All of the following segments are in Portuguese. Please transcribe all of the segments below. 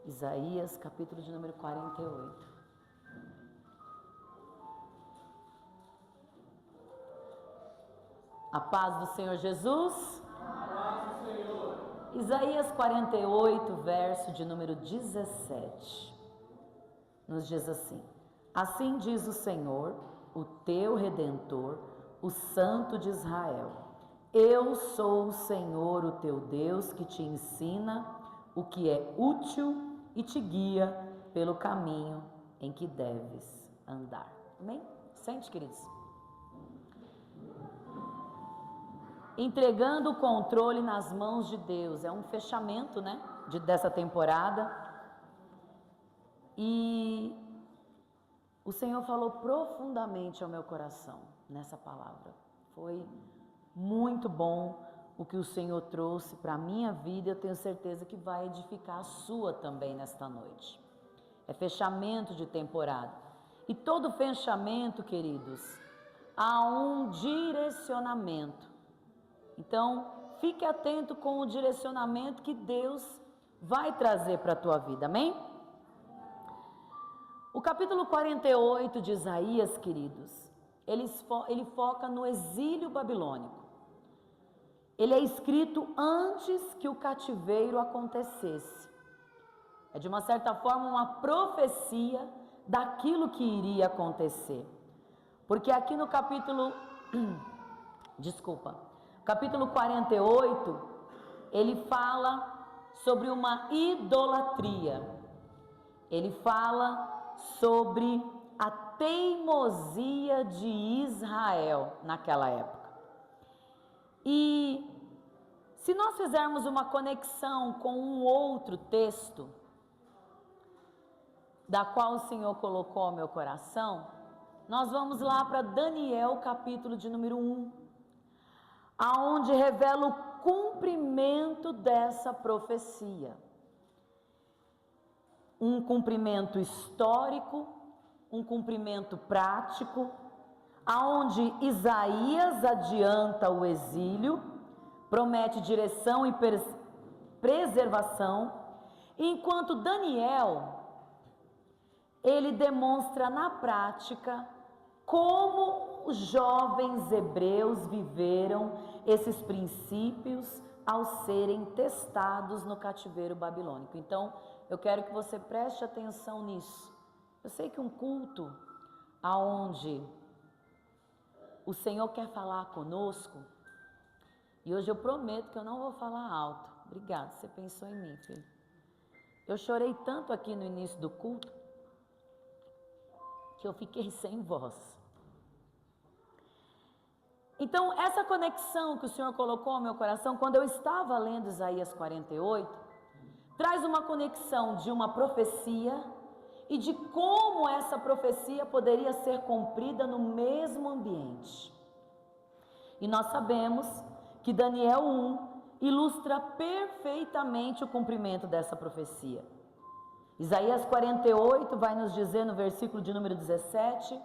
Isaías, capítulo de número 48. A paz do Senhor Jesus. A paz do Senhor. Isaías 48, verso de número 17. Nos diz assim: assim diz o Senhor, o teu Redentor, o Santo de Israel: eu sou o Senhor, o teu Deus, que te ensina o que é útil e te guia pelo caminho em que deves andar. Amém? Sente, queridos. Entregando o controle nas mãos de Deus. É um fechamento, né? Dessa temporada. E o Senhor falou profundamente ao meu coração nessa palavra. Foi muito bom o que o Senhor trouxe para a minha vida. Eu tenho certeza que vai edificar a sua também nesta noite. É fechamento de temporada. E todo fechamento, queridos, há um direcionamento. Então, fique atento com o direcionamento que Deus vai trazer para a tua vida, amém? O capítulo 48 de Isaías, queridos, ele foca no exílio babilônico. Ele é escrito antes que o cativeiro acontecesse. É de uma certa forma uma profecia daquilo que iria acontecer. Porque aqui no capítulo capítulo 48, ele fala sobre uma idolatria. Ele fala sobre a teimosia de Israel naquela época. E se nós fizermos uma conexão com um outro texto, da qual o Senhor colocou ao meu coração, nós vamos lá para Daniel, capítulo de número 1, aonde revela o cumprimento dessa profecia. Um cumprimento histórico, um cumprimento prático, aonde Isaías adianta o exílio, promete direção e preservação, enquanto Daniel, ele demonstra na prática como os jovens hebreus viveram esses princípios ao serem testados no cativeiro babilônico. Então, eu quero que você preste atenção nisso. Eu sei que um culto aonde o Senhor quer falar conosco, e hoje eu prometo que eu não vou falar alto. Obrigada, você pensou em mim, filho. Eu chorei tanto aqui no início do culto, que eu fiquei sem voz. Então, essa conexão que o Senhor colocou ao meu coração, quando eu estava lendo Isaías 48, traz uma conexão de uma profecia e de como essa profecia poderia ser cumprida no mesmo ambiente. E nós sabemos que Daniel 1 ilustra perfeitamente o cumprimento dessa profecia. Isaías 48 vai nos dizer no versículo de número 17,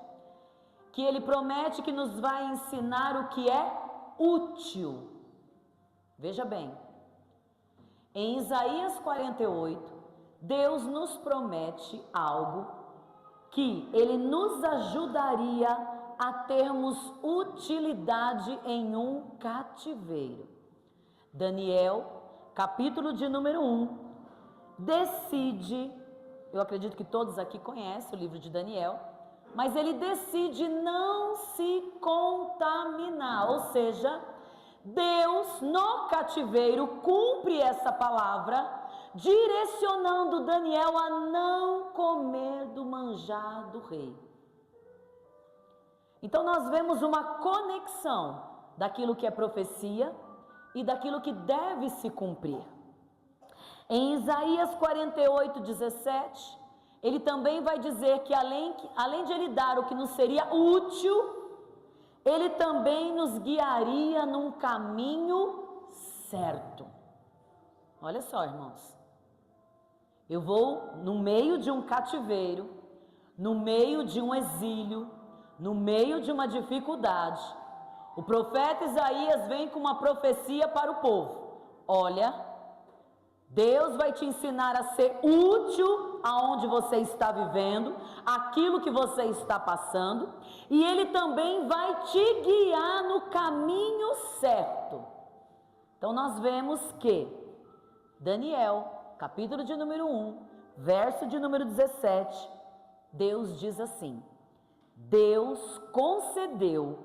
que ele promete que nos vai ensinar o que é útil. Veja bem, em Isaías 48, Deus nos promete algo que ele nos ajudaria a termos utilidade em um cativeiro. Daniel, capítulo de número 1, decide, eu acredito que todos aqui conhecem o livro de Daniel, mas ele decide não se contaminar, ou seja, Deus no cativeiro cumpre essa palavra, direcionando Daniel a não comer do manjar do rei. Então nós vemos uma conexão daquilo que é profecia e daquilo que deve se cumprir. Em Isaías 48, 17, ele também vai dizer que além de ele dar o que nos seria útil, ele também nos guiaria num caminho certo. Olha só, irmãos. Eu vou no meio de um cativeiro, no meio de um exílio, no meio de uma dificuldade. O profeta Isaías vem com uma profecia para o povo. Olha, Deus vai te ensinar a ser útil aonde você está vivendo, aquilo que você está passando, e Ele também vai te guiar no caminho certo. Então nós vemos que Daniel, capítulo de número 1, verso de número 17, Deus diz assim: Deus concedeu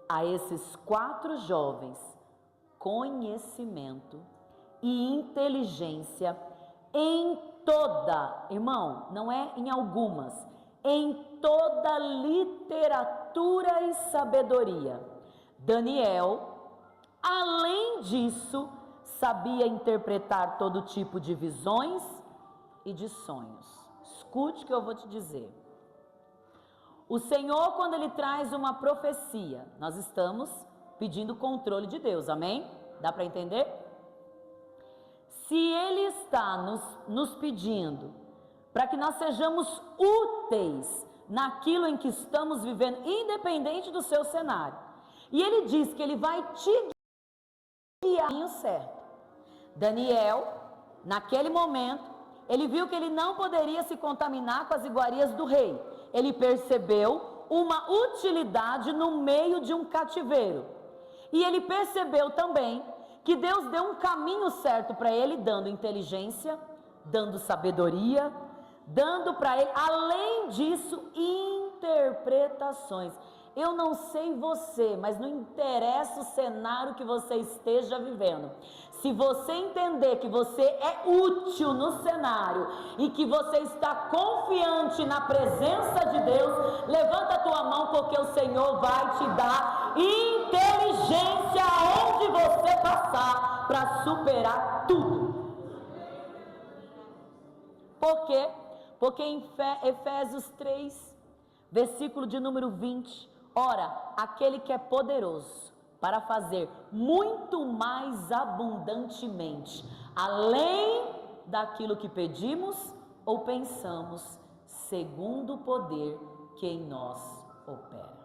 a esses 4 jovens conhecimento e inteligência em toda, irmão, não é em algumas, em toda literatura e sabedoria. Daniel, além disso, sabia interpretar todo tipo de visões e de sonhos. Escute o que eu vou te dizer. O Senhor, quando Ele traz uma profecia, nós estamos pedindo controle de Deus, amém? Dá para entender? Se Ele está nos pedindo para que nós sejamos úteis naquilo em que estamos vivendo, independente do seu cenário, e Ele diz que Ele vai te guiar no caminho certo. Daniel, naquele momento, ele viu que ele não poderia se contaminar com as iguarias do rei. Ele percebeu uma utilidade no meio de um cativeiro. E ele percebeu também que Deus deu um caminho certo para ele, dando inteligência, dando sabedoria, dando para ele, além disso, interpretações. Eu não sei você, mas não interessa o cenário que você esteja vivendo. Se você entender que você é útil no cenário e que você está confiante na presença de Deus, levanta a tua mão, porque o Senhor vai te dar inteligência aonde você passar para superar tudo. Por quê? Porque em Efésios 3, versículo de número 20, ora, aquele que é poderoso para fazer muito mais abundantemente, além daquilo que pedimos ou pensamos, segundo o poder que em nós opera.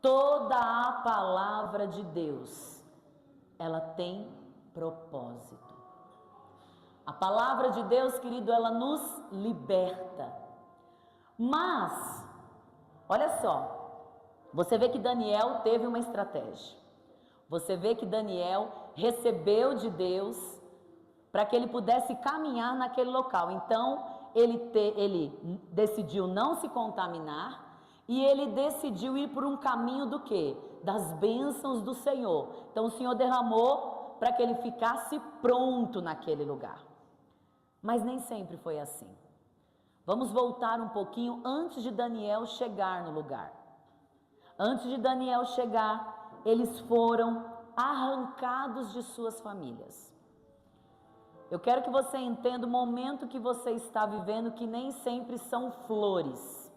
Toda a palavra de Deus, ela tem propósito. A palavra de Deus, querido, ela nos liberta. Mas, olha só, você vê que Daniel teve uma estratégia. Você vê que Daniel recebeu de Deus para que ele pudesse caminhar naquele local. Então, ele decidiu não se contaminar e ele decidiu ir por um caminho do quê? Das bênçãos do Senhor. Então, o Senhor derramou para que ele ficasse pronto naquele lugar. Mas nem sempre foi assim. Vamos voltar um pouquinho antes de Daniel chegar no lugar. Antes de Daniel chegar, eles foram arrancados de suas famílias. Eu quero que você entenda o momento que você está vivendo, que nem sempre são flores.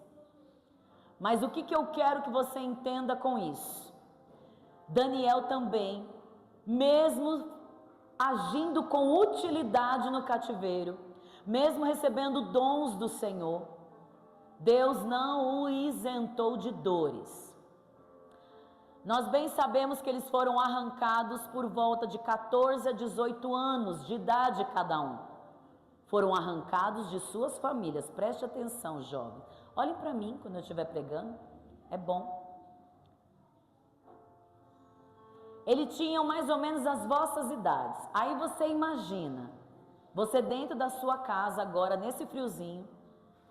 Mas o que eu quero que você entenda com isso? Daniel também, mesmo agindo com utilidade no cativeiro, mesmo recebendo dons do Senhor, Deus não o isentou de dores. Nós bem sabemos que eles foram arrancados por volta de 14 a 18 anos de idade cada um. Foram arrancados de suas famílias. Preste atenção, jovem. Olhem para mim quando eu estiver pregando. É bom. Eles tinham mais ou menos as vossas idades. Aí você imagina, você dentro da sua casa agora, nesse friozinho,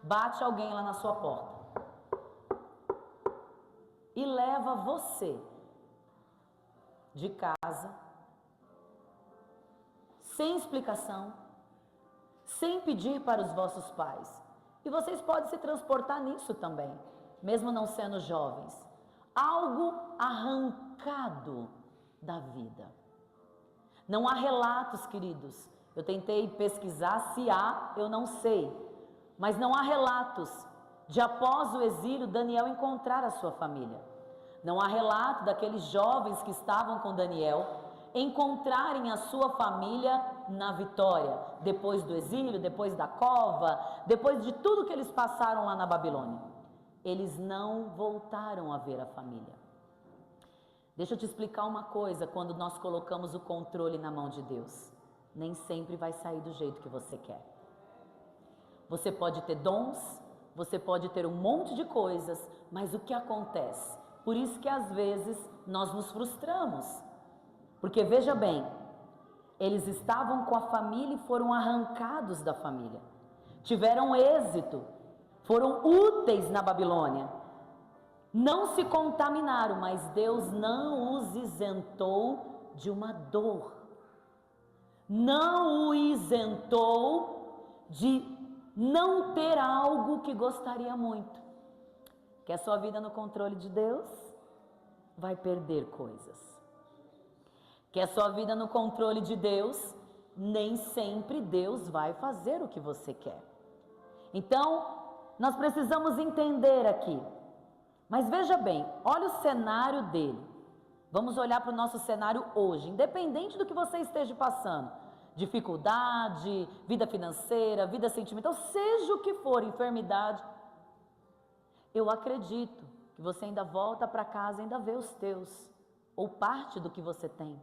bate alguém lá na sua porta e leva você de casa, sem explicação, sem pedir para os vossos pais. E vocês podem se transportar nisso também, mesmo não sendo jovens. Algo arrancado da vida. Não há relatos, queridos. Eu tentei pesquisar, se há, eu não sei. Mas não há relatos de após o exílio, Daniel encontrar a sua família. Não há relato daqueles jovens que estavam com Daniel encontrarem a sua família na vitória, depois do exílio, depois da cova, depois de tudo que eles passaram lá na Babilônia. Eles não voltaram a ver a família. Deixa eu te explicar uma coisa quando nós colocamos o controle na mão de Deus. nem sempre vai sair do jeito que você quer. Você pode ter dons, você pode ter um monte de coisas, mas o que acontece? Por isso que às vezes nós nos frustramos. Porque veja bem, eles estavam com a família e foram arrancados da família. Tiveram êxito, foram úteis na Babilônia. Não se contaminaram, mas Deus não os isentou de uma dor. Não o isentou de não ter algo que gostaria muito. Quer sua vida no controle de Deus? Vai perder coisas. Quer sua vida no controle de Deus? Nem sempre Deus vai fazer o que você quer. Então, nós precisamos entender aqui. Mas veja bem, olha o cenário dele. Vamos olhar para o nosso cenário hoje, independente do que você esteja passando. Dificuldade, vida financeira, vida sentimental, seja o que for, enfermidade. Eu acredito que você ainda volta para casa e ainda vê os teus, ou parte do que você tem.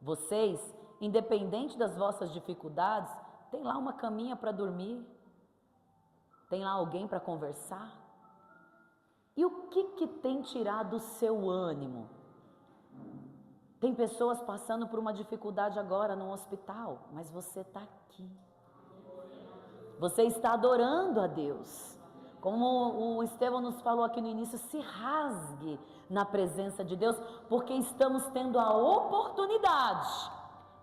Vocês, independente das vossas dificuldades, tem lá uma caminha para dormir, tem lá alguém para conversar. E o que tem tirado o seu ânimo? Tem pessoas passando por uma dificuldade agora no hospital, mas você está aqui. Você está adorando a Deus. Como o Estevão nos falou aqui no início, se rasgue na presença de Deus, porque estamos tendo a oportunidade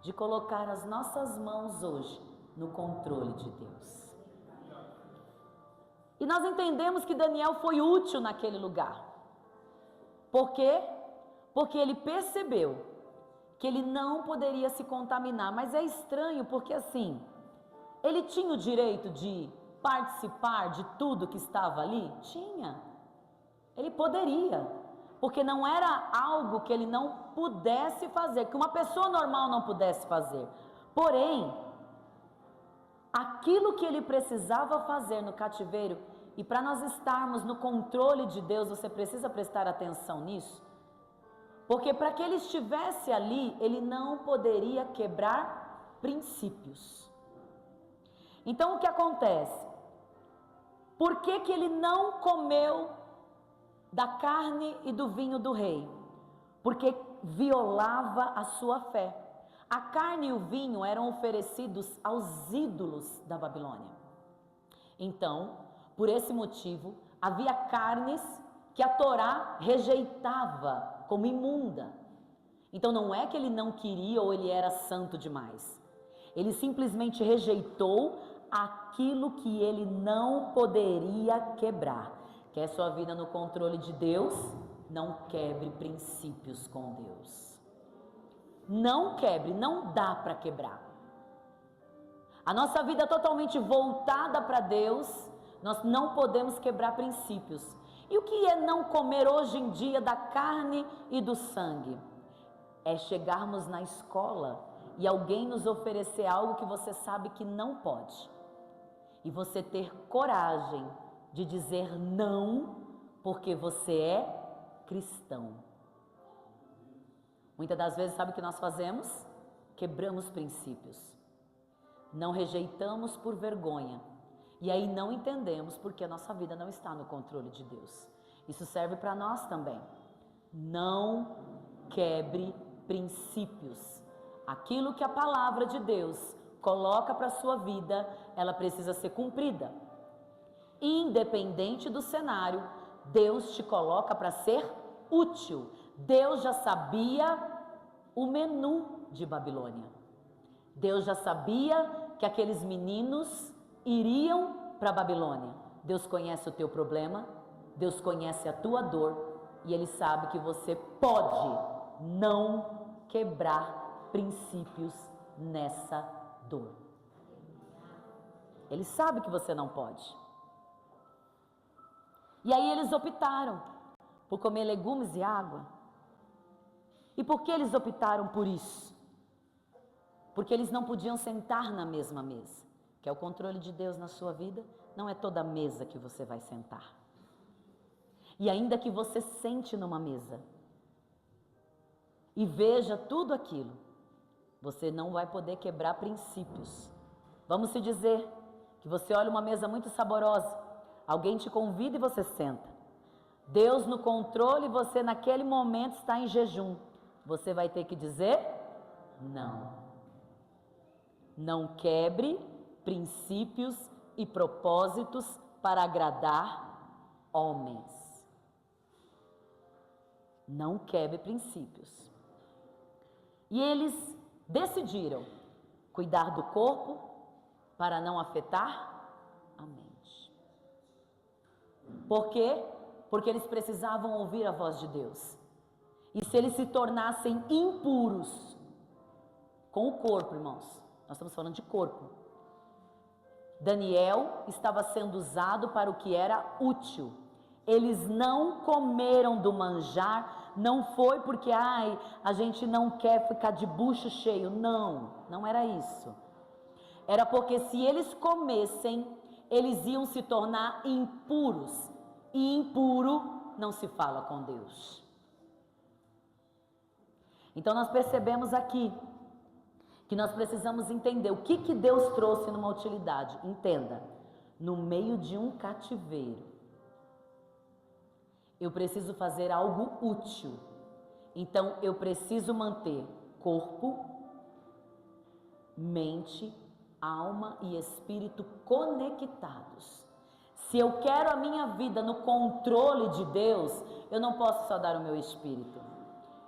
de colocar as nossas mãos hoje no controle de Deus. E nós entendemos que Daniel foi útil naquele lugar. Por quê? Porque ele percebeu que ele não poderia se contaminar. Mas é estranho porque assim, ele tinha o direito de participar de tudo que estava ali? Tinha. Ele poderia. Porque não era algo que ele não pudesse fazer, que uma pessoa normal não pudesse fazer. Porém, aquilo que ele precisava fazer no cativeiro, e para nós estarmos no controle de Deus, você precisa prestar atenção nisso, porque para que ele estivesse ali, ele não poderia quebrar princípios. Então o que acontece? Por que que ele não comeu da carne e do vinho do rei? Porque violava a sua fé. A carne e o vinho eram oferecidos aos ídolos da Babilônia. Então, por esse motivo, havia carnes que a Torá rejeitava como imunda. Então não é que ele não queria ou ele era santo demais. Ele simplesmente rejeitou aquilo que ele não poderia quebrar. Quer sua vida no controle de Deus? Não quebre princípios com Deus. Não quebre, não dá para quebrar. A nossa vida é totalmente voltada para Deus, nós não podemos quebrar princípios. E o que é não comer hoje em dia da carne e do sangue? É chegarmos na escola e alguém nos oferecer algo que você sabe que não pode. E você ter coragem de dizer não, porque você é cristão. Muitas das vezes, sabe o que nós fazemos? Quebramos princípios. Não rejeitamos por vergonha. E aí não entendemos porque a nossa vida não está no controle de Deus. Isso serve para nós também. Não quebre princípios. Aquilo que a palavra de Deus coloca para a sua vida, ela precisa ser cumprida. Independente do cenário, Deus te coloca para ser útil. Deus já sabia o menu de Babilônia. Deus já sabia que aqueles meninos iriam para a Babilônia. Deus conhece o teu problema, Deus conhece a tua dor e Ele sabe que você pode não quebrar princípios nessa dor. Ele sabe que você não pode. E aí eles optaram por comer legumes e água. E por que eles optaram por isso? Porque eles não podiam sentar na mesma mesa. Que é o controle de Deus na sua vida, não é toda mesa que você vai sentar. E ainda que você sente numa mesa e veja tudo aquilo, você não vai poder quebrar princípios. Vamos se dizer que você olha uma mesa muito saborosa, alguém te convida e você senta. Deus no controle e você naquele momento está em jejum. Você vai ter que dizer não. Não quebre princípios e propósitos para agradar homens. Não quebre princípios. E eles decidiram cuidar do corpo para não afetar a mente. Por quê? Porque eles precisavam ouvir a voz de Deus. E se eles se tornassem impuros com o corpo, irmãos, nós estamos falando de corpo. Daniel estava sendo usado para o que era útil. Eles não comeram do manjar, não foi porque a gente não quer ficar de bucho cheio. Não era isso. Era porque se eles comessem, eles iam se tornar impuros. E impuro não se fala com Deus. Então nós percebemos aqui que nós precisamos entender o que Deus trouxe numa utilidade. Entenda, no meio de um cativeiro, eu preciso fazer algo útil. Então eu preciso manter corpo, mente, alma e espírito conectados. Se eu quero a minha vida no controle de Deus, eu não posso só dar o meu espírito.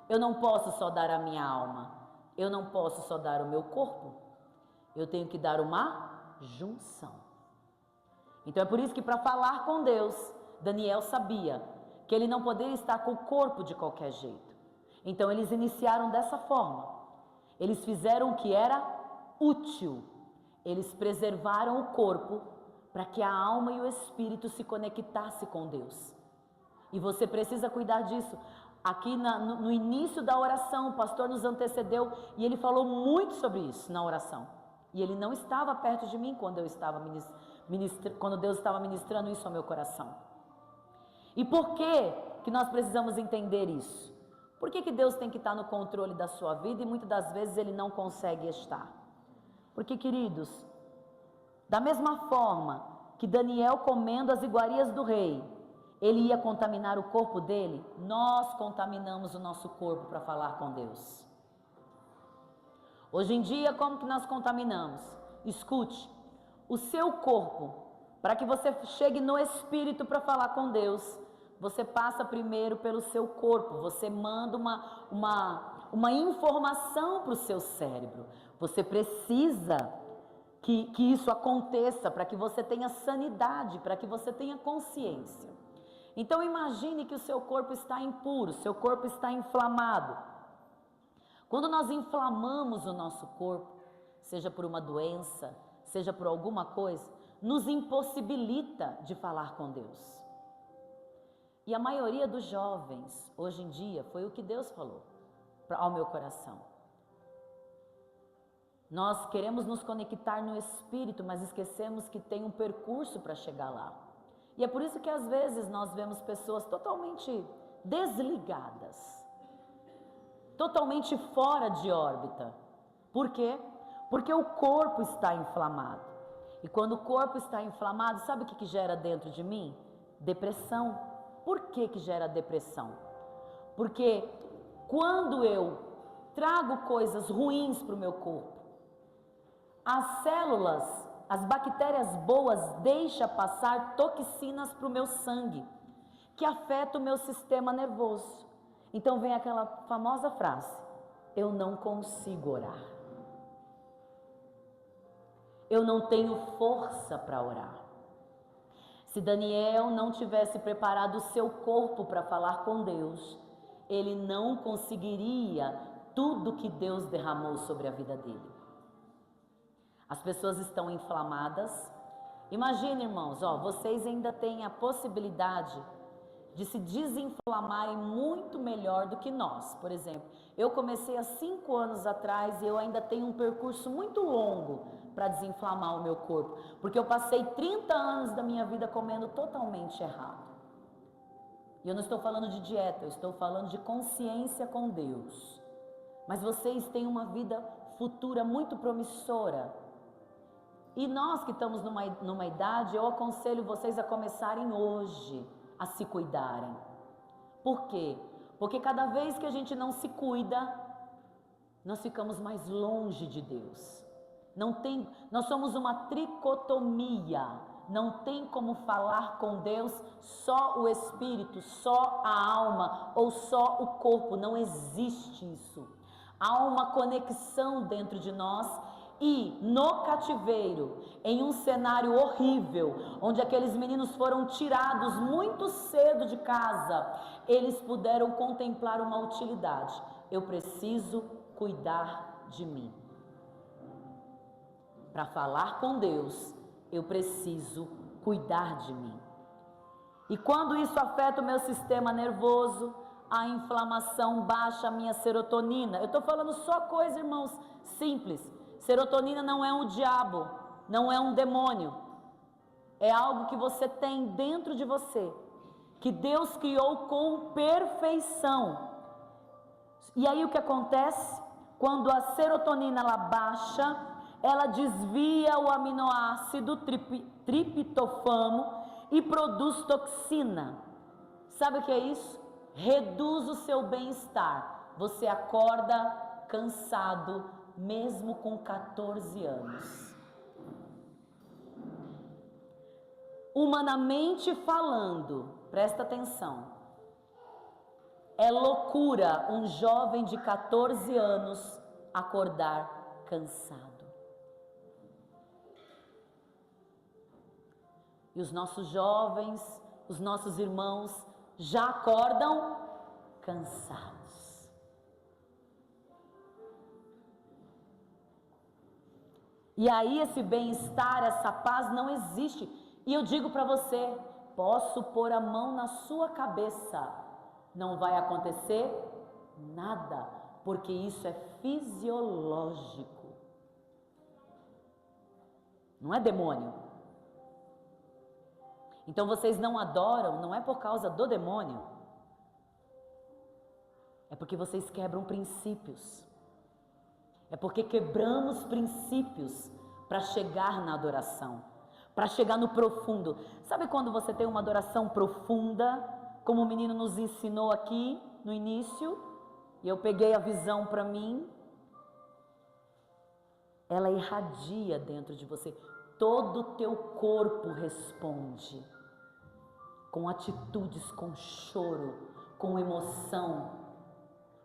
Eu não posso só dar a minha alma. Eu não posso só dar o meu corpo. Eu tenho que dar uma junção. Então é por isso que para falar com Deus, Daniel sabia que ele não poderia estar com o corpo de qualquer jeito. Então eles iniciaram dessa forma. Eles fizeram o que era útil. Eles preservaram o corpo para que a alma e o espírito se conectassem com Deus. E você precisa cuidar disso. Aqui no início da oração, o pastor nos antecedeu e ele falou muito sobre isso na oração. E ele não estava perto de mim quando quando Deus estava ministrando isso ao meu coração. E por que nós precisamos entender isso? Por que Deus tem que estar no controle da sua vida e muitas das vezes Ele não consegue estar? Porque, queridos, da mesma forma que Daniel, comendo as iguarias do rei, ele ia contaminar o corpo dele, nós contaminamos o nosso corpo para falar com Deus. Hoje em dia, como que nós contaminamos? Escute, o seu corpo, para que você chegue no espírito para falar com Deus, você passa primeiro pelo seu corpo, você manda uma informação para o seu cérebro. Você precisa que isso aconteça para que você tenha sanidade, para que você tenha consciência. Então imagine que o seu corpo está impuro, seu corpo está inflamado. Quando nós inflamamos o nosso corpo, seja por uma doença, seja por alguma coisa, nos impossibilita de falar com Deus. E a maioria dos jovens, hoje em dia, foi o que Deus falou ao meu coração. Nós queremos nos conectar no Espírito, mas esquecemos que tem um percurso para chegar lá. E é por isso que às vezes nós vemos pessoas totalmente desligadas, totalmente fora de órbita. Por quê? Porque o corpo está inflamado. E quando o corpo está inflamado, sabe o que gera dentro de mim? Depressão. Por que gera depressão? Porque quando eu trago coisas ruins para o meu corpo, as células, as bactérias boas deixam passar toxinas para o meu sangue, que afeta o meu sistema nervoso. Então vem aquela famosa frase: eu não consigo orar. Eu não tenho força para orar. Se Daniel não tivesse preparado o seu corpo para falar com Deus, ele não conseguiria tudo que Deus derramou sobre a vida dele. As pessoas estão inflamadas. Imagine, irmãos, vocês ainda têm a possibilidade de se desinflamarem muito melhor do que nós. Por exemplo, eu comecei há 5 anos atrás e eu ainda tenho um percurso muito longo para desinflamar o meu corpo, porque eu passei 30 anos da minha vida comendo totalmente errado. E eu não estou falando de dieta, eu estou falando de consciência com Deus. Mas vocês têm uma vida futura muito promissora. E nós que estamos numa idade, eu aconselho vocês a começarem hoje a se cuidarem. Por quê? Porque cada vez que a gente não se cuida, nós ficamos mais longe de Deus. Nós somos uma tricotomia. Não tem como falar com Deus só o espírito, só a alma ou só o corpo. Não existe isso. Há uma conexão dentro de nós. E no cativeiro, em um cenário horrível, onde aqueles meninos foram tirados muito cedo de casa, eles puderam contemplar uma utilidade. Eu preciso cuidar de mim. Para falar com Deus, eu preciso cuidar de mim. E quando isso afeta o meu sistema nervoso, a inflamação baixa a minha serotonina. Eu estou falando só coisa, irmãos, simples. Serotonina não é um diabo, não é um demônio. É algo que você tem dentro de você, que Deus criou com perfeição. E aí o que acontece? Quando a serotonina ela baixa, ela desvia o aminoácido triptofano e produz toxina. Sabe o que é isso? Reduz o seu bem-estar. Você acorda cansado, mesmo com 14 anos. Humanamente falando, presta atenção, é loucura um jovem de 14 anos acordar cansado. E os nossos jovens, os nossos irmãos já acordam cansados. E aí esse bem-estar, essa paz não existe. E eu digo para você, posso pôr a mão na sua cabeça, não vai acontecer nada, porque isso é fisiológico. Não é demônio. Então vocês não adoram, não é por causa do demônio. É porque vocês quebram princípios. É porque quebramos princípios para chegar na adoração, para chegar no profundo. Sabe quando você tem uma adoração profunda, como o menino nos ensinou aqui no início, e eu peguei a visão para mim? Ela irradia dentro de você, todo o teu corpo responde, com atitudes, com choro, com emoção.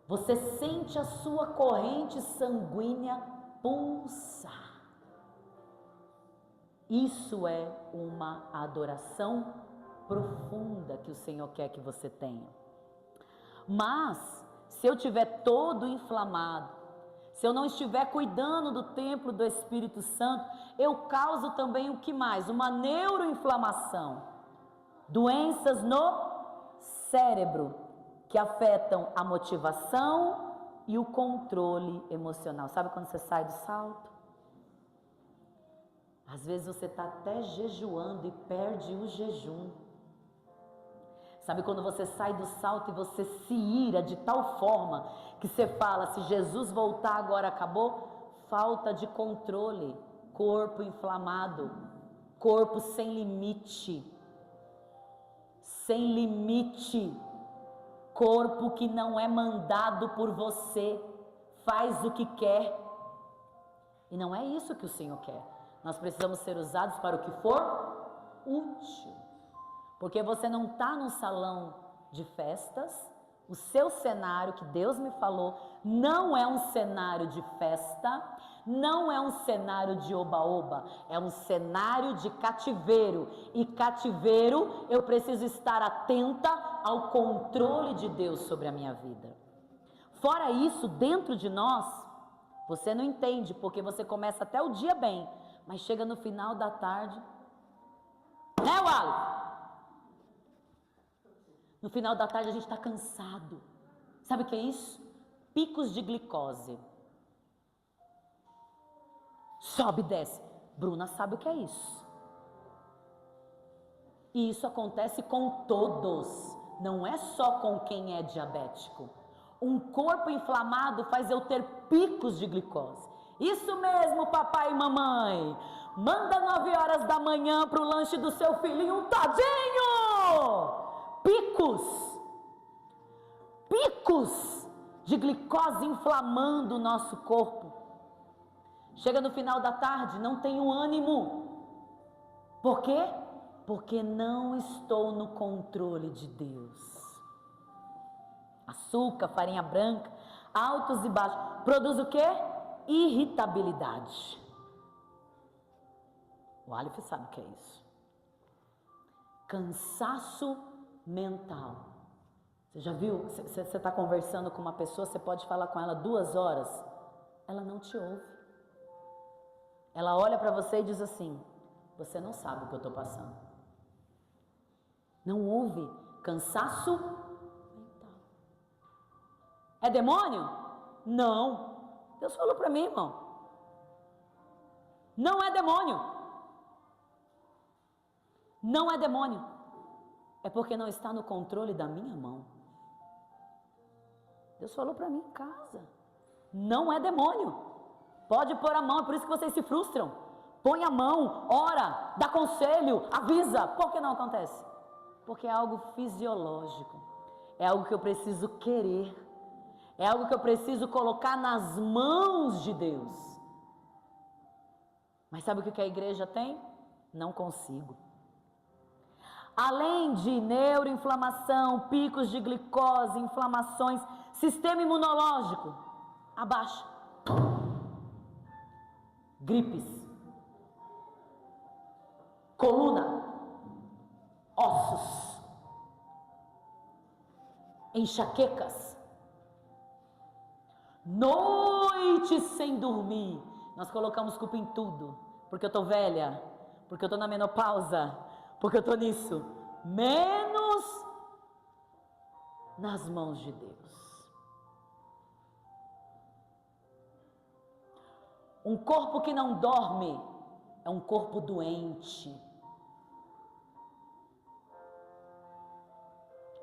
Você sente a sua corrente sanguínea pulsar. Isso é uma adoração profunda que o Senhor quer que você tenha. Mas, se eu estiver todo inflamado, se eu não estiver cuidando do templo do Espírito Santo, eu causo também o que mais? Uma neuroinflamação. Doenças no cérebro, que afetam a motivação e o controle emocional. Sabe quando você sai do salto? Às vezes você está até jejuando e perde o jejum. Sabe quando você sai do salto e você se ira de tal forma que você fala, se Jesus voltar agora acabou? Falta de controle, corpo inflamado, corpo sem limite. Sem limite. Corpo que não é mandado por você, faz o que quer. E não é isso que o Senhor quer. Nós precisamos ser usados para o que for útil. Porque você não está num salão de festas. O seu cenário, que Deus me falou, não é um cenário de festa, não é um cenário de oba-oba, é um cenário de cativeiro. E cativeiro, eu preciso estar atenta ao controle de Deus sobre a minha vida. Fora isso, dentro de nós, você não entende, porque você começa até o dia bem, mas chega no final da tarde, né, Wallace? No final da tarde a gente está cansado. Sabe o que é isso? Picos de glicose. Sobe e desce. Bruna sabe o que é isso. E isso acontece com todos. Não é só com quem é diabético. Um corpo inflamado faz eu ter picos de glicose. Isso mesmo, papai e mamãe. Manda 9 horas da manhã para o lanche do seu filhinho um todinho. Picos de glicose inflamando o nosso corpo. Chega no final da tarde, não tenho ânimo. Por quê? Porque não estou no controle de Deus. Açúcar, farinha branca, altos e baixos. Produz o quê? Irritabilidade. O Aleph sabe o que é isso. Cansaço mental. Você já viu? Você está conversando com uma pessoa, você pode falar com ela 2 horas, ela não te ouve. Ela olha para você e diz assim: você não sabe o que eu estou passando. Não ouve. Cansaço mental. É demônio? Não. Deus falou para mim, irmão. Não é demônio. Não é demônio. É porque não está no controle da minha mão. Deus falou para mim em casa. Não é demônio. Pode pôr a mão, é por isso que vocês se frustram. Põe a mão, ora, dá conselho, avisa. Por que não acontece? Porque é algo fisiológico. É algo que eu preciso querer. É algo que eu preciso colocar nas mãos de Deus. Mas sabe o que a igreja tem? Não consigo. Além de neuroinflamação, picos de glicose, inflamações, sistema imunológico abaixa. Gripes, coluna, ossos, enxaquecas, noites sem dormir. Nós colocamos culpa em tudo, porque eu estou velha, porque eu estou na menopausa, porque eu estou nisso, menos nas mãos de Deus. Um corpo que não dorme é um corpo doente.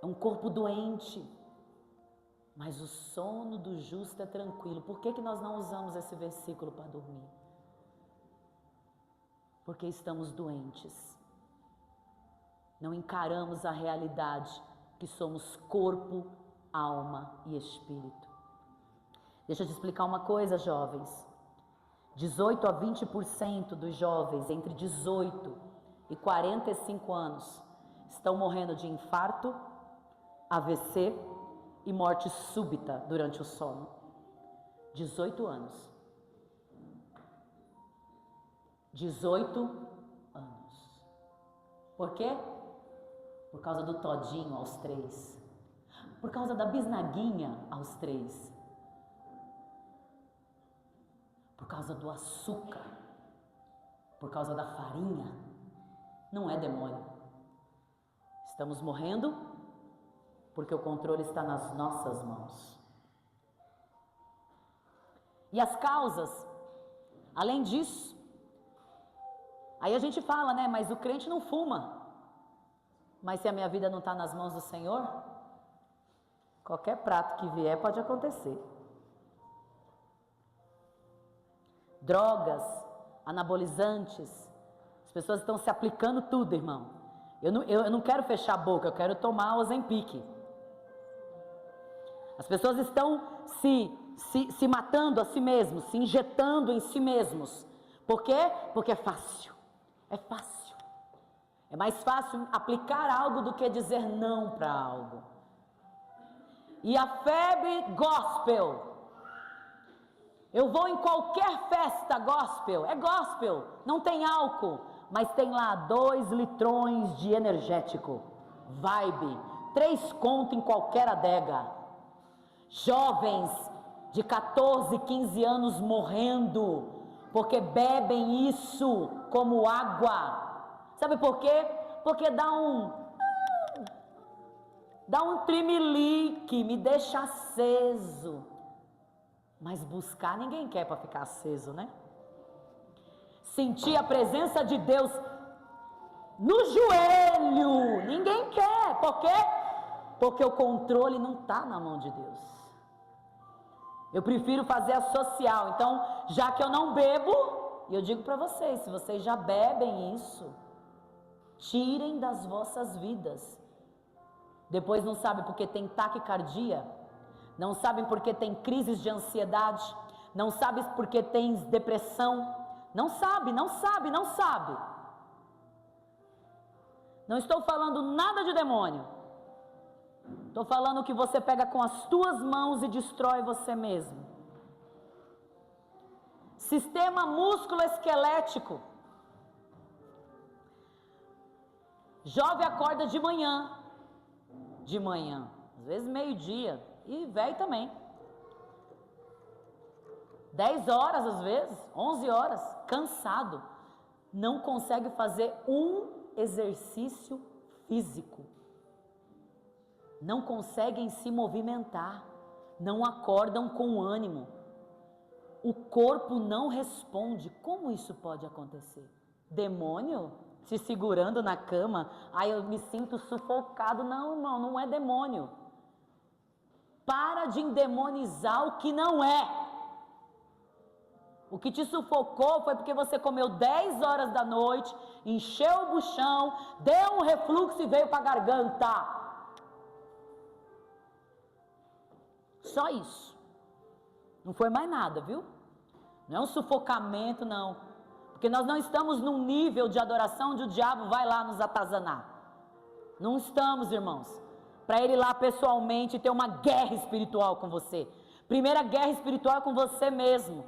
É um corpo doente. Mas o sono do justo é tranquilo. Por que nós não usamos esse versículo para dormir? Porque estamos doentes. Não encaramos a realidade que somos corpo, alma e espírito. Deixa eu te explicar uma coisa, jovens. 18 a 20% dos jovens entre 18 e 45 anos estão morrendo de infarto, AVC e morte súbita durante o sono. 18 anos. 18 anos. Por quê? Por causa do todinho aos 3. Por causa da bisnaguinha aos 3. Por causa do açúcar. Por causa da farinha. Não é demônio. Estamos morrendo porque o controle está nas nossas mãos. E as causas, além disso, aí a gente fala, né, mas o crente não fuma. Mas se a minha vida não está nas mãos do Senhor, qualquer prato que vier pode acontecer. Drogas, anabolizantes, as pessoas estão se aplicando tudo, irmão. Eu não quero fechar a boca, eu quero tomar o Ozempic. As pessoas estão se matando a si mesmos, se injetando em si mesmos. Por quê? Porque é fácil. É fácil. É mais fácil aplicar algo do que dizer não para algo. E a febre gospel. Eu vou em qualquer festa gospel. É gospel. Não tem álcool. Mas tem lá 2 litrões de energético. Vibe. 3 conto em qualquer adega. Jovens de 14, 15 anos morrendo. Porque bebem isso como água. Sabe por quê? Porque dá um trimelique, me deixa aceso. Mas buscar ninguém quer para ficar aceso, né? Sentir a presença de Deus no joelho, ninguém quer. Por quê? Porque o controle não está na mão de Deus. Eu prefiro fazer a social. Então, já que eu não bebo, e eu digo para vocês, se vocês já bebem isso, tirem das vossas vidas. Depois não sabem porque tem taquicardia, não sabem porque tem crises de ansiedade, não sabem porque tem depressão, não sabe. Não estou falando nada de demônio, estou falando que você pega com as tuas mãos e destrói você mesmo. Sistema músculo-esquelético. Jovem acorda de manhã, às vezes meio-dia, e velho também. 10 horas às vezes, 11 horas, cansado, não consegue fazer um exercício físico, não conseguem se movimentar, não acordam com ânimo, o corpo não responde. Como isso pode acontecer? Demônio te segurando na cama? Ai, eu me sinto sufocado. Não, irmão, não é demônio. Para de endemonizar o que não é. O que te sufocou foi porque você comeu 10 horas da noite, encheu o buchão, deu um refluxo e veio para a garganta. Só isso. Não foi mais nada, viu? Não é um sufocamento, não. Porque nós não estamos num nível de adoração onde o diabo vai lá nos atazanar. Não estamos, irmãos. Para ele ir lá pessoalmente ter uma guerra espiritual com você. Primeira guerra espiritual é com você mesmo.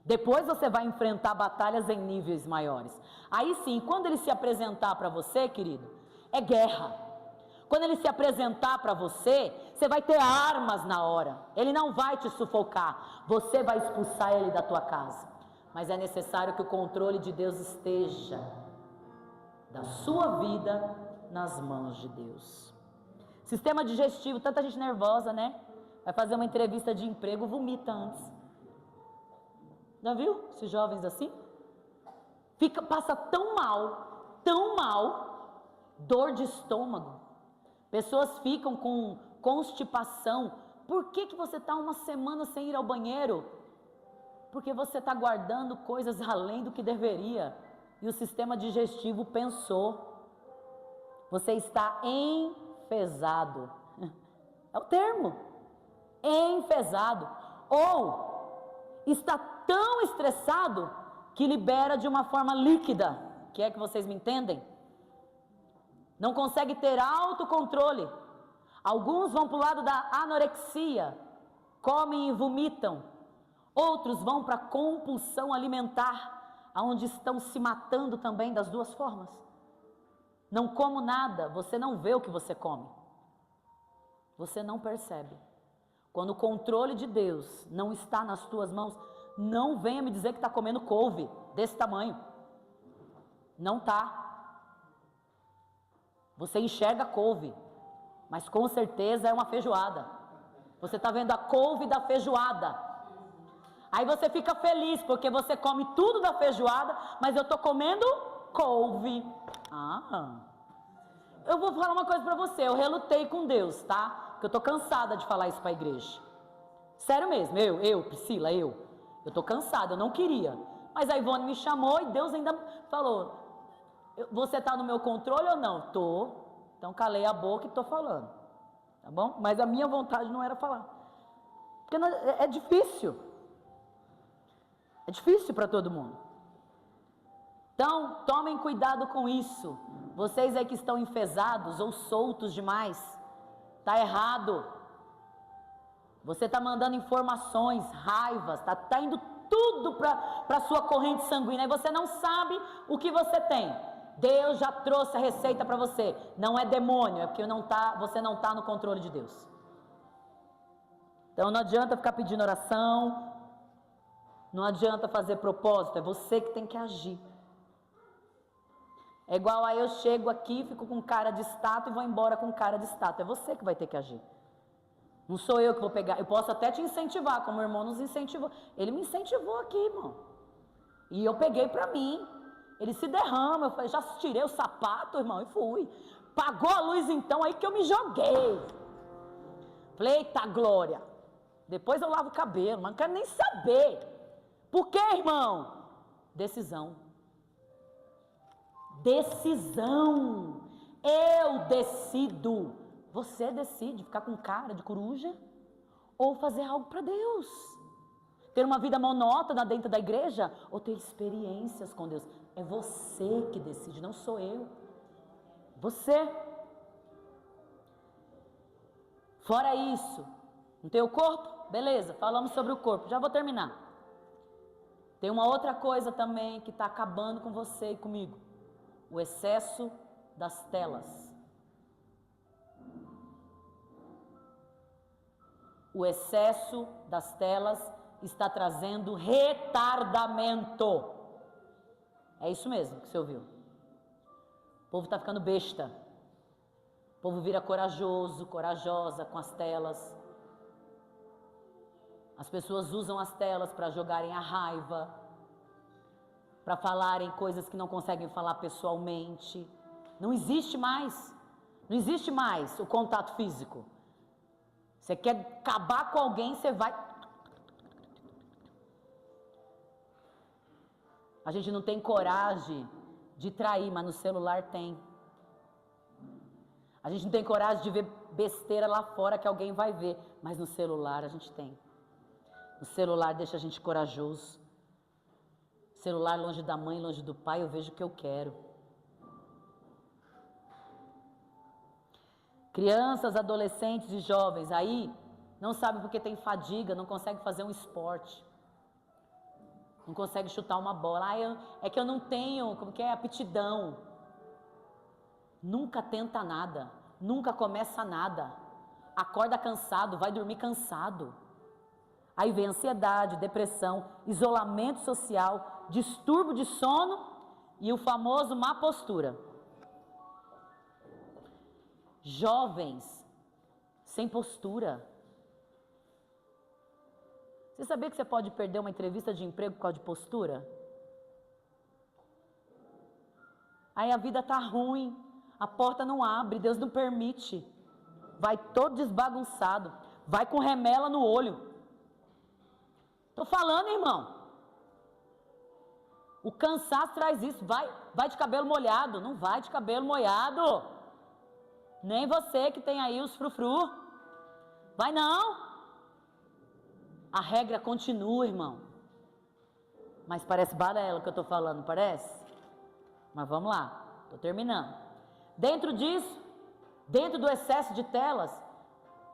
Depois você vai enfrentar batalhas em níveis maiores. Aí sim, quando ele se apresentar para você, querido, é guerra. Quando ele se apresentar para você, você vai ter armas na hora. Ele não vai te sufocar. Você vai expulsar ele da tua casa. Mas é necessário que o controle de Deus esteja da sua vida nas mãos de Deus. Sistema digestivo, tanta gente nervosa, né? Vai fazer uma entrevista de emprego, vomita antes. Já viu esses jovens assim? Passa tão mal, dor de estômago. Pessoas ficam com constipação. Por que você está uma semana sem ir ao banheiro? Porque você está guardando coisas além do que deveria. E o sistema digestivo pensou. Você está enfesado. É o termo. Enfesado. Ou está tão estressado que libera de uma forma líquida. Que vocês me entendem? Não consegue ter autocontrole. Alguns vão para o lado da anorexia, comem e vomitam. Outros vão para a compulsão alimentar, onde estão se matando também das duas formas. Não como nada, você não vê o que você come. Você não percebe. Quando o controle de Deus não está nas tuas mãos, não venha me dizer que está comendo couve desse tamanho. Não está. Você enxerga couve, mas com certeza é uma feijoada. Você está vendo a couve da feijoada. Aí você fica feliz porque você come tudo da feijoada, mas eu estou comendo couve. Eu vou falar uma coisa para você, eu relutei com Deus, tá? Porque eu estou cansada de falar isso para a igreja. Sério mesmo, Priscila, eu estou cansada, eu não queria. Mas a Ivone me chamou e Deus ainda falou, você está no meu controle ou não? Tô. Então calei a boca e estou falando, tá bom? Mas a minha vontade não era falar. Porque é difícil. É difícil para todo mundo. Então, tomem cuidado com isso. Vocês aí que estão enfesados ou soltos demais, tá errado. Você está mandando informações, raivas, tá indo tudo para a sua corrente sanguínea e você não sabe o que você tem. Deus já trouxe a receita para você. Não é demônio, é porque você não está no controle de Deus. Então não adianta ficar pedindo oração, não adianta fazer propósito, é você que tem que agir. É igual aí eu chego aqui, fico com cara de estátua e vou embora com cara de estátua. É você que vai ter que agir. Não sou eu que vou pegar. Eu posso até te incentivar, como o irmão nos incentivou. Ele me incentivou aqui, irmão. E eu peguei para mim. Ele se derrama. Eu falei, já tirei o sapato, irmão, e fui. Pagou a luz então, aí que eu me joguei. Falei, eita glória. Depois eu lavo o cabelo, mas não quero nem saber. Por quê, irmão? Decisão. Decisão. Eu decido. Você decide ficar com cara de coruja ou fazer algo para Deus. Ter uma vida monótona dentro da igreja ou ter experiências com Deus. É você que decide, não sou eu. Você. Fora isso, não tem o corpo? Beleza, falamos sobre o corpo. Já vou terminar. Tem uma outra coisa também que está acabando com você e comigo. O excesso das telas. O excesso das telas está trazendo retardamento. É isso mesmo que você ouviu. O povo está ficando besta. O povo vira corajoso, corajosa com as telas. As pessoas usam as telas para jogarem a raiva, para falarem coisas que não conseguem falar pessoalmente. Não existe mais o contato físico. Você quer acabar com alguém, você vai... A gente não tem coragem de trair, mas no celular tem. A gente não tem coragem de ver besteira lá fora que alguém vai ver, mas no celular a gente tem. O celular deixa a gente corajoso. Celular longe da mãe, longe do pai, eu vejo o que eu quero. Crianças, adolescentes e jovens aí não sabem porque tem fadiga, não consegue fazer um esporte. Não consegue chutar uma bola. É que eu não tenho, aptidão. Nunca tenta nada, nunca começa nada. Acorda cansado, vai dormir cansado. Aí vem ansiedade, depressão, isolamento social, distúrbio de sono e o famoso má postura. Jovens sem postura. Você sabia que você pode perder uma entrevista de emprego por causa de postura? Aí a vida tá ruim, a porta não abre, Deus não permite. Vai todo desbagunçado, vai com remela no olho. Tô falando, irmão. O cansaço traz isso. Vai de cabelo molhado. Não vai de cabelo molhado. Nem você que tem aí os frufru. Vai não. A regra continua, irmão. Mas parece balela o que eu tô falando, parece? Mas vamos lá. Tô terminando. Dentro disso, dentro do excesso de telas,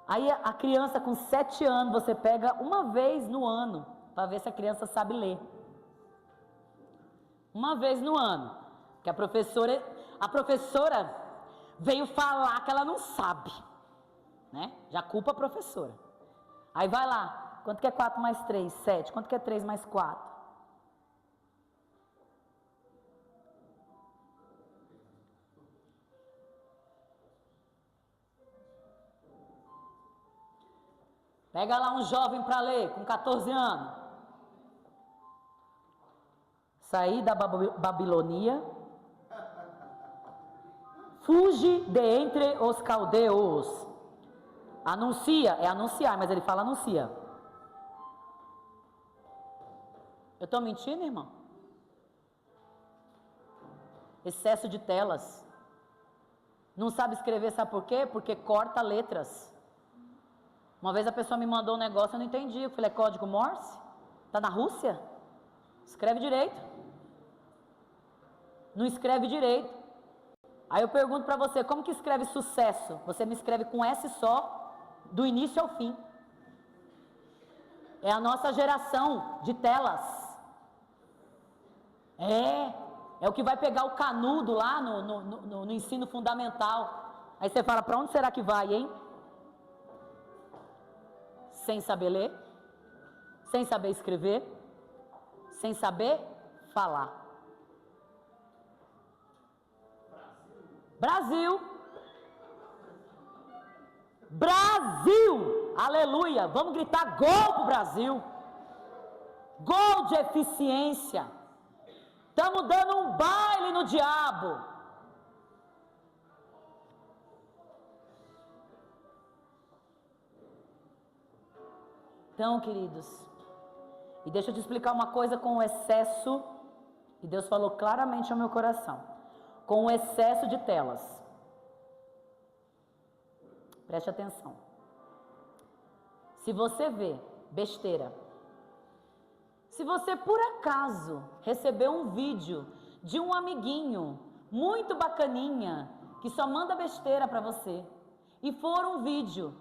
aí a criança com 7 anos, você pega uma vez no ano, para ver se a criança sabe ler. Uma vez no ano. Que a professora veio falar que ela não sabe. Né? Já culpa a professora. Aí vai lá. Quanto que é 4 mais 3? 7. Quanto que é 3 mais 4? Pega lá um jovem para ler, com 14 anos. Saí da Babilônia. Fuge de entre os caldeus. Anuncia, é anunciar, mas ele fala anuncia. Eu estou mentindo, irmão? Excesso de telas. Não sabe escrever, sabe por quê? Porque corta letras. Uma vez a pessoa me mandou um negócio, eu não entendi. Eu falei, é código Morse? Tá na Rússia? Escreve direito. Não escreve direito. Aí eu pergunto para você, como que escreve sucesso? Você me escreve com S só, do início ao fim. É a nossa geração de telas. É o que vai pegar o canudo lá no ensino fundamental. Aí você fala, para onde será que vai, hein? Sem saber ler, sem saber escrever, sem saber falar. Brasil! Brasil! Aleluia! Vamos gritar gol pro Brasil! Gol de eficiência! Estamos dando um baile no diabo! Então, queridos, e deixa eu te explicar uma coisa com o excesso, e Deus falou claramente ao meu coração, com o excesso de telas. Preste atenção. Se você vê besteira, se você por acaso recebeu um vídeo de um amiguinho muito bacaninha, que só manda besteira para você, e for um vídeo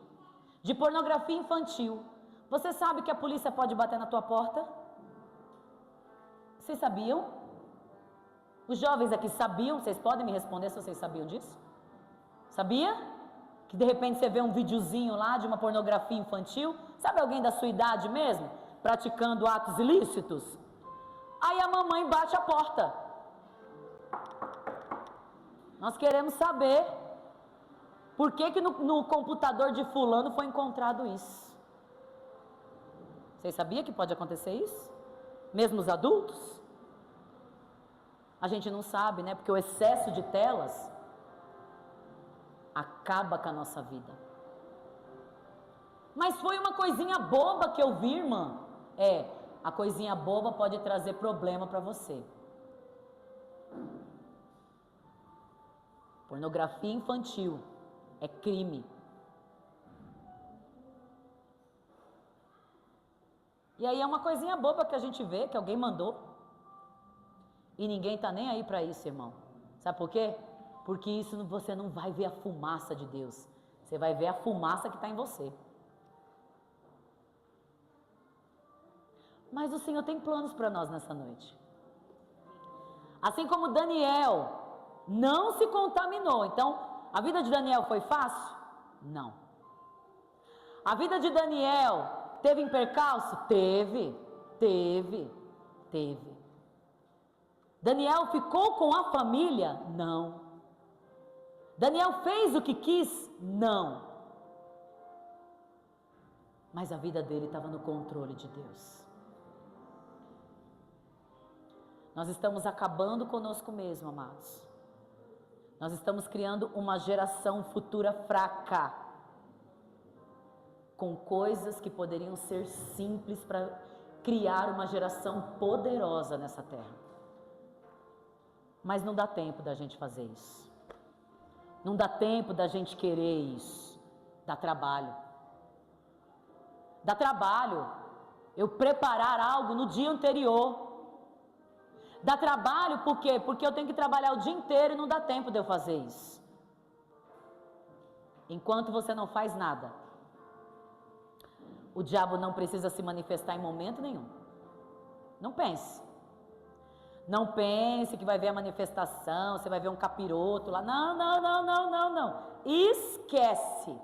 de pornografia infantil, você sabe que a polícia pode bater na tua porta? Vocês sabiam? Os jovens aqui sabiam? Vocês podem me responder se vocês sabiam disso? Sabia? Que de repente você vê um videozinho lá de uma pornografia infantil, sabe alguém da sua idade mesmo, praticando atos ilícitos? Aí a mamãe bate a porta. Nós queremos saber por que no computador de fulano foi encontrado isso. Vocês sabiam que pode acontecer isso? Mesmo os adultos? A gente não sabe, né? Porque o excesso de telas acaba com a nossa vida. Mas foi uma coisinha boba que eu vi, irmã. A coisinha boba pode trazer problema para você. Pornografia infantil é crime. E aí é uma coisinha boba que a gente vê, que alguém mandou. E ninguém está nem aí para isso, irmão. Sabe por quê? Porque isso você não vai ver a fumaça de Deus. Você vai ver a fumaça que está em você. Mas o Senhor tem planos para nós nessa noite. Assim como Daniel não se contaminou. Então, a vida de Daniel foi fácil? Não. A vida de Daniel teve percalço? Teve. Daniel ficou com a família? Não. Daniel fez o que quis? Não. Mas a vida dele estava no controle de Deus. Nós estamos acabando conosco mesmo, amados. Nós estamos criando uma geração futura fraca, com coisas que poderiam ser simples para criar uma geração poderosa nessa terra. Mas não dá tempo da gente fazer isso. Não dá tempo da gente querer isso. Dá trabalho. Dá trabalho eu preparar algo no dia anterior. Dá trabalho por quê? Porque eu tenho que trabalhar o dia inteiro e não dá tempo de eu fazer isso. Enquanto você não faz nada, o diabo não precisa se manifestar em momento nenhum. Não pense. Não pense que vai ver a manifestação, você vai ver um capiroto lá. Não. Esquece.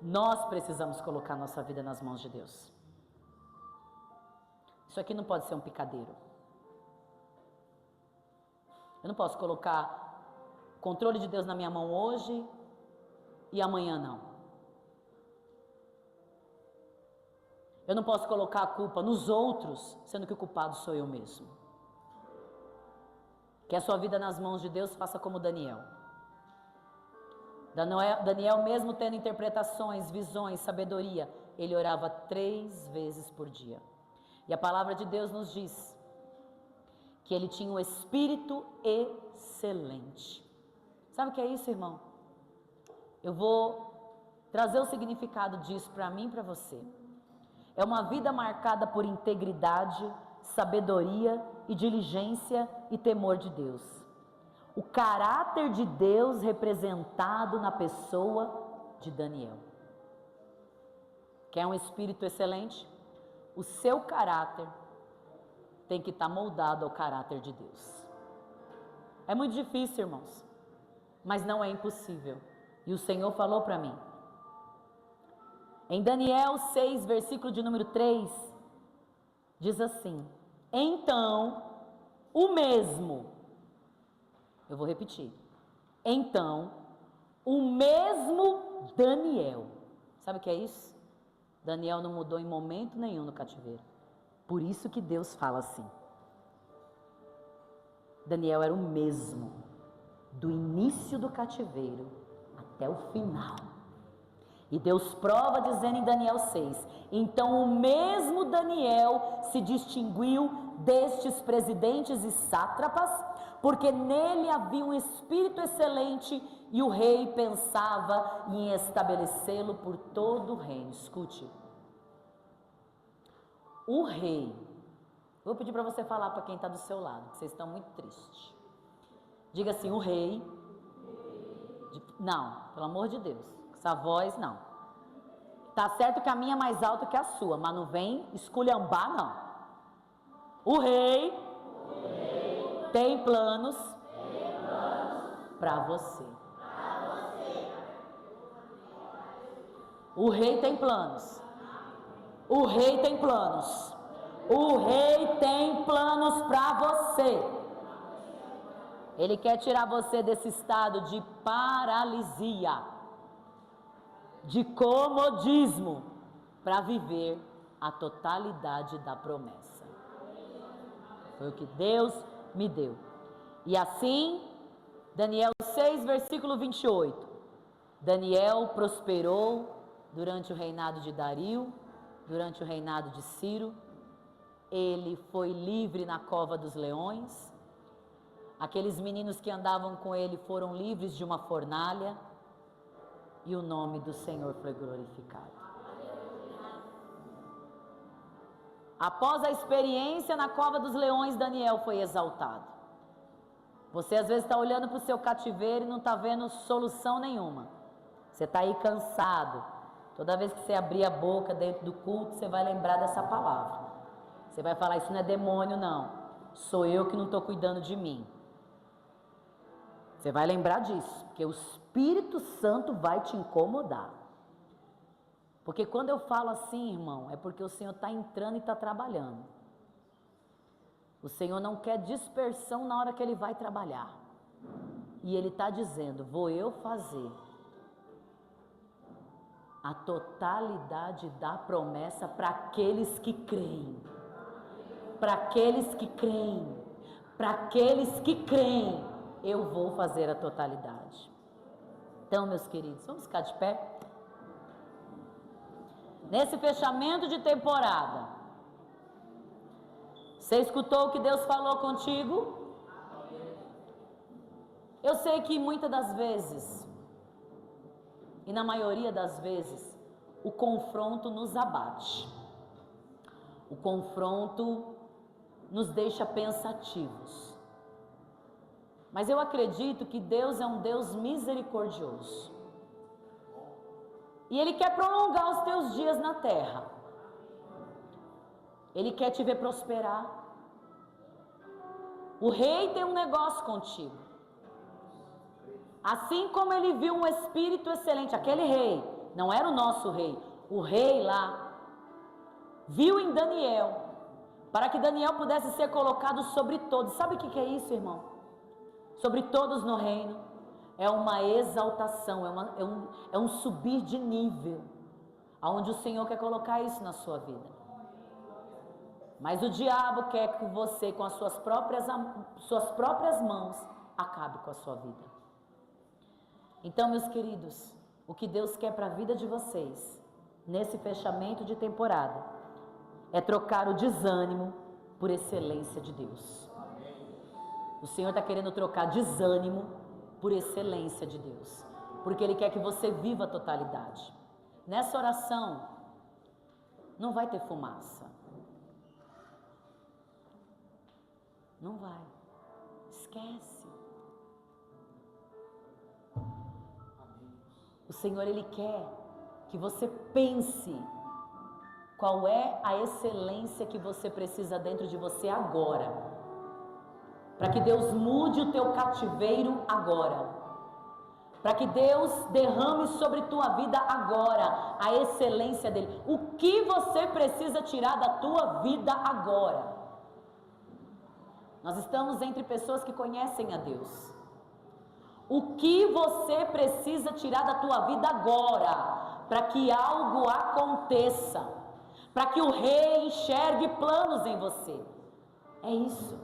Nós precisamos colocar nossa vida nas mãos de Deus. Isso aqui não pode ser um picadeiro. Eu não posso colocar o controle de Deus na minha mão hoje e amanhã não. Eu não posso colocar a culpa nos outros, sendo que o culpado sou eu mesmo. Quer a sua vida nas mãos de Deus, faça como Daniel. Daniel, mesmo tendo interpretações, visões, sabedoria, ele orava 3 vezes por dia. E a palavra de Deus nos diz que ele tinha um espírito excelente. Sabe o que é isso, irmão? Eu vou trazer o significado disso para mim e para você. É uma vida marcada por integridade, sabedoria e diligência e temor de Deus. O caráter de Deus representado na pessoa de Daniel. Quer um espírito excelente? O seu caráter tem que estar moldado ao caráter de Deus. É muito difícil, irmãos, mas não é impossível. E o Senhor falou para mim. Em Daniel 6, versículo de número 3, diz assim: então, o mesmo, eu vou repetir, então, o mesmo Daniel, sabe o que é isso? Daniel não mudou em momento nenhum no cativeiro. Por isso que Deus fala assim. Daniel era o mesmo, do início do cativeiro até o final. E Deus prova dizendo em Daniel 6: então o mesmo Daniel se distinguiu destes presidentes e sátrapas, porque nele havia um espírito excelente e o rei pensava em estabelecê-lo por todo o reino. Escute, o rei, vou pedir para você falar para quem está do seu lado, que vocês estão muito tristes. Diga assim: o rei, não, pelo amor de Deus, essa voz não. Tá certo que a minha é mais alta que a sua, mas não vem esculhambar não. O rei tem planos para você. O rei tem planos. O rei tem planos. O rei tem planos para você. Ele quer tirar você desse estado de paralisia, de comodismo, para viver a totalidade da promessa. Foi o que Deus me deu. E assim, Daniel 6, versículo 28. Daniel prosperou durante o reinado de Dario, durante o reinado de Ciro. Ele foi livre na cova dos leões. Aqueles meninos que andavam com ele foram livres de uma fornalha. E o nome do Senhor foi glorificado. Após a experiência na cova dos leões, Daniel foi exaltado. Você às vezes está olhando para o seu cativeiro e não está vendo solução nenhuma. Você está aí cansado. Toda vez que você abrir a boca dentro do culto, você vai lembrar dessa palavra. Você vai falar: isso não é demônio não, sou eu que não estou cuidando de mim. Você vai lembrar disso, porque o Espírito Santo vai te incomodar. Porque quando eu falo assim, irmão, é porque o Senhor está entrando e está trabalhando. O Senhor não quer dispersão na hora que Ele vai trabalhar. E Ele está dizendo: vou eu fazer a totalidade da promessa para aqueles que creem. Para aqueles que creem. Para aqueles que creem, eu vou fazer a totalidade. Então, meus queridos, vamos ficar de pé? Nesse fechamento de temporada, você escutou o que Deus falou contigo? Eu sei que muitas das vezes, e na maioria das vezes, o confronto nos abate. O confronto nos deixa pensativos. Mas eu acredito que Deus é um Deus misericordioso. E Ele quer prolongar os teus dias na terra. Ele quer te ver prosperar. O rei tem um negócio contigo. Assim como ele viu um espírito excelente, aquele rei, não era o nosso rei, o rei lá, viu em Daniel, para que Daniel pudesse ser colocado sobre todos. Sabe o que é isso, irmão? Sobre todos no reino. É uma exaltação, é um subir de nível, aonde o Senhor quer colocar isso na sua vida. Mas o diabo quer que você, com as suas próprias mãos, acabe com a sua vida. Então, meus queridos, o que Deus quer para a vida de vocês, nesse fechamento de temporada, é trocar o desânimo por excelência de Deus. O Senhor está querendo trocar desânimo por excelência de Deus, porque Ele quer que você viva a totalidade. Nessa oração, não vai ter fumaça. Não vai. Esquece. O Senhor, Ele quer que você pense qual é a excelência que você precisa dentro de você agora, para que Deus mude o teu cativeiro agora, para que Deus derrame sobre tua vida agora a excelência dEle. O que você precisa tirar da tua vida agora? Nós estamos entre pessoas que conhecem a Deus. O que você precisa tirar da tua vida agora, para que algo aconteça, para que o rei enxergue planos em você? É isso.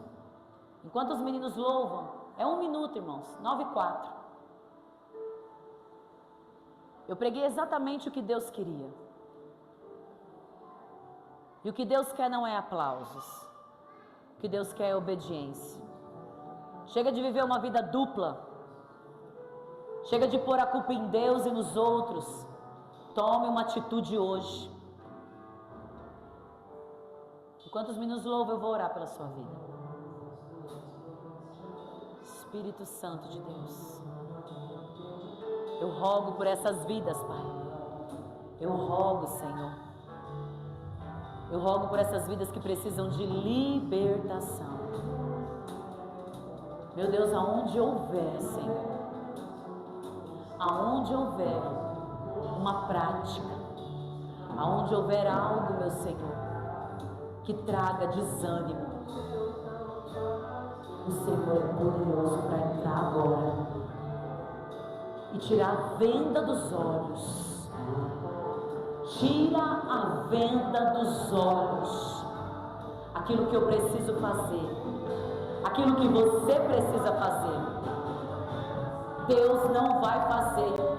Enquanto os meninos louvam, é 1 minuto, irmãos, 9:04. Eu preguei exatamente o que Deus queria. E o que Deus quer não é aplausos. O que Deus quer é obediência. Chega de viver uma vida dupla. Chega de pôr a culpa em Deus e nos outros. Tome uma atitude hoje. Enquanto os meninos louvam, eu vou orar pela sua vida. Espírito Santo de Deus, eu rogo por essas vidas, Pai. Eu rogo, Senhor. Eu rogo por essas vidas que precisam de libertação. Meu Deus, aonde houver, Senhor, aonde houver uma prática, aonde houver algo, meu Senhor, que traga desânimo, o Senhor é poderoso para entrar agora e tirar a venda dos olhos. Tira a venda dos olhos. Aquilo que eu preciso fazer, aquilo que você precisa fazer, Deus não vai fazer.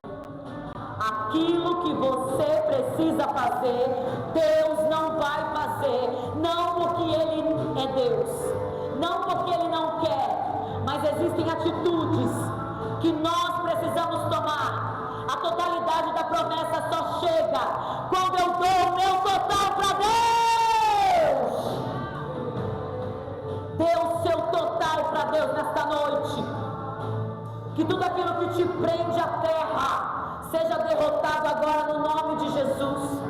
Aquilo que você precisa fazer, Deus não vai fazer. Não porque Ele é Deus, não porque Ele não quer, mas existem atitudes que nós precisamos tomar. A totalidade da promessa só chega quando eu dou o meu total para Deus. Dê o seu total para Deus nesta noite. Que tudo aquilo que te prende à terra seja derrotado agora no nome de Jesus.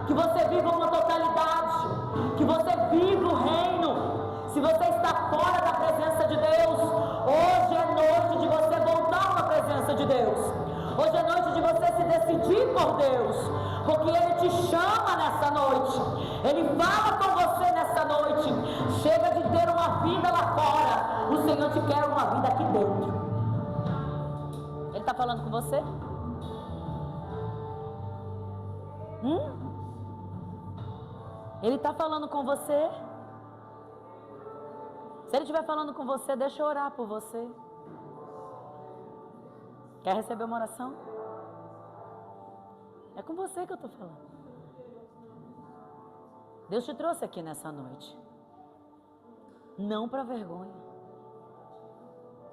Que você viva uma totalidade, que você viva o reino. Se você está fora da presença de Deus, hoje é noite de você voltar para a presença de Deus. Hoje é noite de você se decidir por Deus, porque Ele te chama nessa noite. Ele fala com você nessa noite. Chega de ter uma vida lá fora, o Senhor te quer uma vida aqui dentro. Ele está falando com você? Ele está falando com você? Se Ele estiver falando com você, deixa eu orar por você. Quer receber uma oração? É com você que eu estou falando. Deus te trouxe aqui nessa noite. Não para vergonha,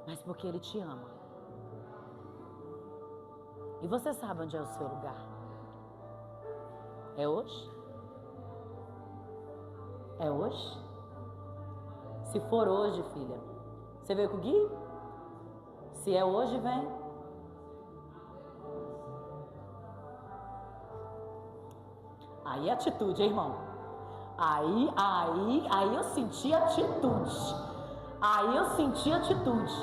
mas porque Ele te ama. E você sabe onde é o seu lugar. É hoje? É hoje? Se for hoje, filha, você veio com o Gui? Se é hoje, vem. Aí é atitude, hein, irmão? Aí eu senti atitude. Aí eu senti atitude.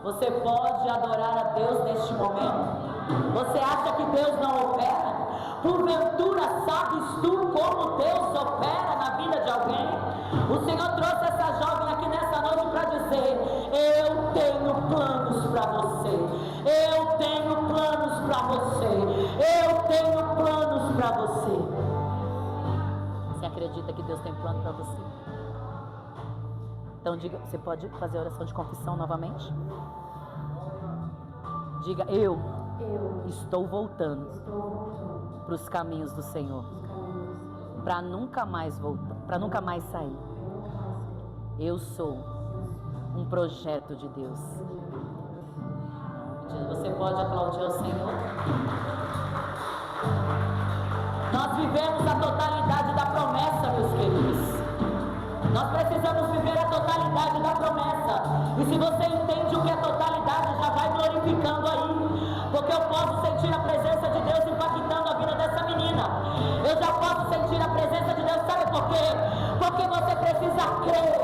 Você pode adorar a Deus neste momento? Você acha que Deus não opera? Porventura sabes tu como Deus opera na vida de alguém? O Senhor trouxe essa jovem aqui nessa noite para dizer: eu tenho planos para você. Eu tenho planos para você. Eu tenho planos para você. Você acredita que Deus tem plano para você? Então diga, você pode fazer a oração de confissão novamente? Diga: eu estou voltando para os caminhos do Senhor, para nunca mais voltar, para nunca mais sair. Eu sou um projeto de Deus. Você pode aplaudir ao Senhor? Nós vivemos a totalidade da promessa, meus queridos. Nós precisamos viver a totalidade da promessa. E se você entende o que é totalidade, já vai glorificando aí. Porque eu posso sentir a presença de Deus impactando a vida dessa menina. Eu já posso sentir a presença de Deus, sabe por quê? Porque você precisa crer.